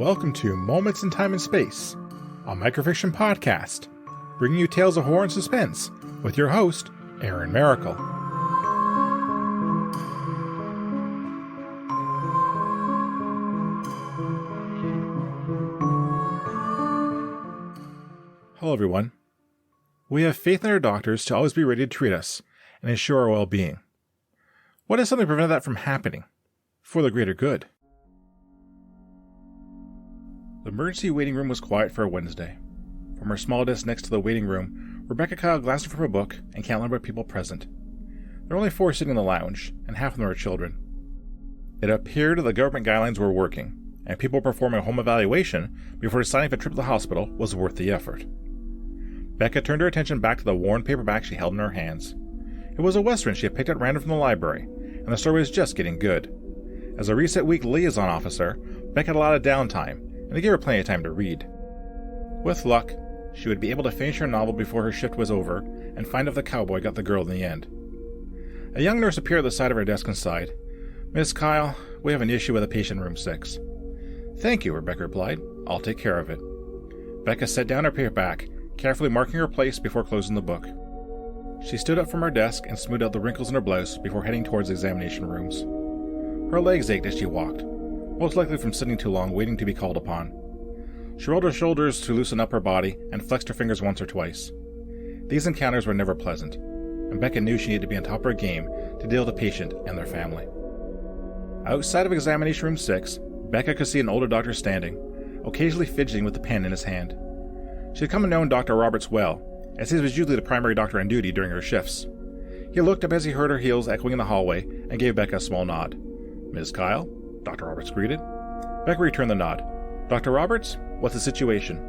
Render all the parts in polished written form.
Welcome to Moments in Time and Space, a microfiction podcast, bringing you tales of horror and suspense with your host, Aaron Maracle. Hello everyone. We have faith in our doctors to always be ready to treat us and ensure our well-being. What if something prevented that from happening? For the greater good. The emergency waiting room was quiet for a Wednesday. From her small desk next to the waiting room, Rebecca Kyle glanced from her book and counted the number of people present. There were only 4 sitting in the lounge, and half of them were children. It appeared the government guidelines were working, and people were performing a home evaluation before deciding if a trip to the hospital was worth the effort. Becca turned her attention back to the worn paperback she held in her hands. It was a Western she had picked at random from the library, and the story was just getting good. As a reset week liaison officer, Becca had a lot of downtime, and they gave her plenty of time to read. With luck, she would be able to finish her novel before her shift was over and find if the cowboy got the girl in the end. A young nurse appeared at the side of her desk and sighed. "Miss Kyle, we have an issue with a patient in room 6. "Thank you," Rebecca replied. "I'll take care of it." Becca set down her paperback, carefully marking her place before closing the book. She stood up from her desk and smoothed out the wrinkles in her blouse before heading towards the examination rooms. Her legs ached as she walked, most likely from sitting too long waiting to be called upon. She rolled her shoulders to loosen up her body and flexed her fingers once or twice. These encounters were never pleasant, and Becca knew she needed to be on top of her game to deal with the patient and their family. Outside of examination room 6, Becca could see an older doctor standing, occasionally fidgeting with the pen in his hand. She had come to know Dr. Roberts well, as he was usually the primary doctor on duty during her shifts. He looked up as he heard her heels echoing in the hallway and gave Becca a small nod. "Ms. Kyle?" Dr. Roberts greeted. Becca returned the nod. "Dr. Roberts, what's the situation?"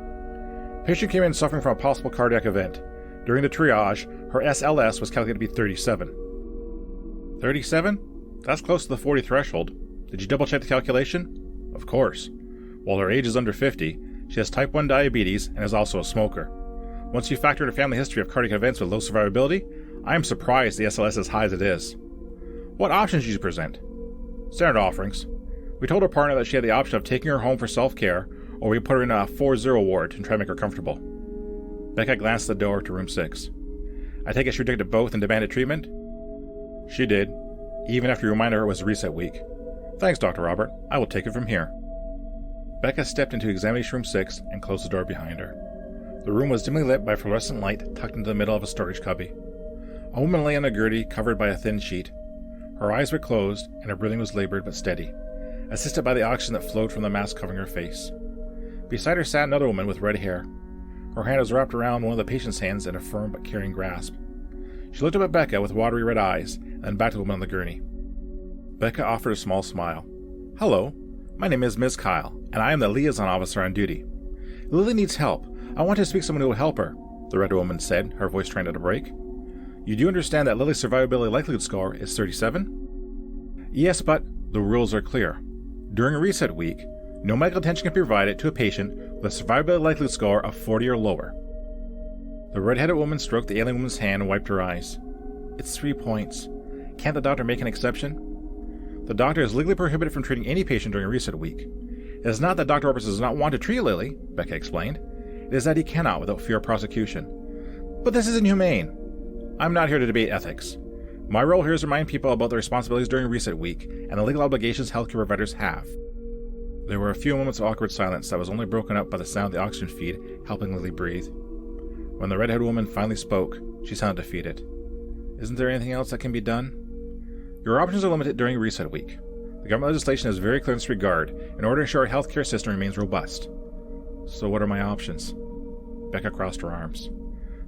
Patient came in suffering from a possible cardiac event. During the triage, her SLS was calculated to be 37. 37? That's close to the 40 threshold. Did you double-check the calculation? Of course. While her age is under 50, she has type 1 diabetes and is also a smoker. Once you factor in a family history of cardiac events with low survivability, I am surprised the SLS is as high as it is. What options did you present? Standard offerings. We told her partner that she had the option of taking her home for self-care, or we put her in a 4-0 ward and try to make her comfortable. Becca glanced at the door to room 6. I take it she rejected both and demanded treatment? She did, even after you reminded her it was reset week. Thanks, Dr. Robert. I will take it from here. Becca stepped into examination room 6 and closed the door behind her. The room was dimly lit by fluorescent light tucked into the middle of a storage cubby. A woman lay on a gurney covered by a thin sheet. Her eyes were closed and her breathing was labored but steady, assisted by the oxygen that flowed from the mask covering her face. Beside her sat another woman with red hair. Her hand was wrapped around one of the patient's hands in a firm but caring grasp. She looked up at Becca with watery red eyes, and then back to the woman on the gurney. Becca offered a small smile. "Hello, my name is Ms. Kyle, and I am the liaison officer on duty. Lily needs help. I want to speak to someone who will help her," the red woman said, her voice trying to break. "You do understand that Lily's survivability likelihood score is 37? "Yes, but the rules are clear. During a reset week, no medical attention can be provided to a patient with a survivability likelihood score of 40 or lower." The red-headed woman stroked the alien woman's hand and wiped her eyes. "It's 3 points. Can't the doctor make an exception?" "The doctor is legally prohibited from treating any patient during a reset week. It is not that Dr. Roberts does not want to treat Lily," Becca explained. "It is that he cannot without fear of prosecution." "But this is inhumane." "I'm not here to debate ethics. My role here is to remind people about their responsibilities during reset week and the legal obligations healthcare providers have." There were a few moments of awkward silence that was only broken up by the sound of the oxygen feed helping Lily breathe. When the red-haired woman finally spoke, she sounded defeated. "Isn't there anything else that can be done?" "Your options are limited during reset week. The government legislation is very clear in this regard in order to ensure our healthcare system remains robust." "So what are my options?" Becca crossed her arms.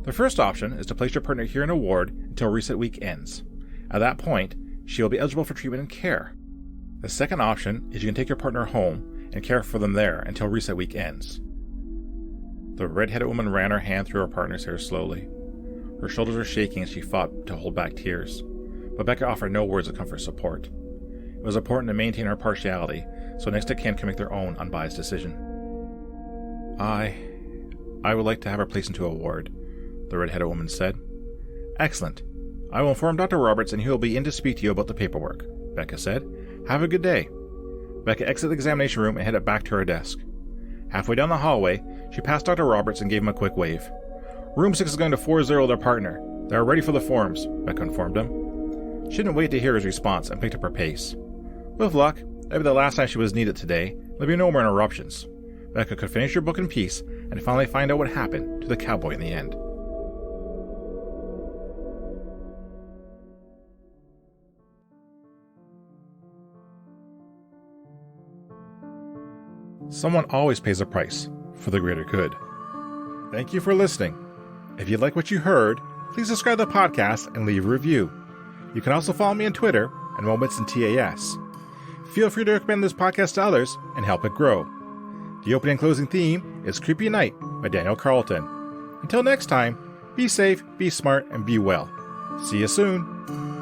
"The first option is to place your partner here in a ward until reset week ends. At that point, she will be eligible for treatment and care. The second option is you can take your partner home and care for them there until reset week ends." The red-headed woman ran her hand through her partner's hair slowly. Her shoulders were shaking as she fought to hold back tears, but Becca offered no words of comfort or support. It was important to maintain her partiality so next of kin can make their own unbiased decision. I would like to have her placed into a ward," the red-headed woman said. "Excellent. I will inform Dr. Roberts and he will be in to speak to you about the paperwork," Becca said. "Have a good day." Becca exited the examination room and headed back to her desk. Halfway down the hallway, she passed Dr. Roberts and gave him a quick wave. Room 6 is going to 4-0 their partner. They are ready for the forms, Becca informed him. She didn't wait to hear his response and picked up her pace. With luck, that'd be the last time she was needed today. There'd be no more interruptions. Becca could finish her book in peace and finally find out what happened to the cowboy in the end. Someone always pays a price for the greater good. Thank you for listening. If you like what you heard, please subscribe to the podcast and leave a review. You can also follow me on Twitter and TAS. Feel free to recommend this podcast to others and help it grow. The opening and closing theme is Creepy Night by Daniel Carlton. Until next time, be safe, be smart, and be well. See you soon.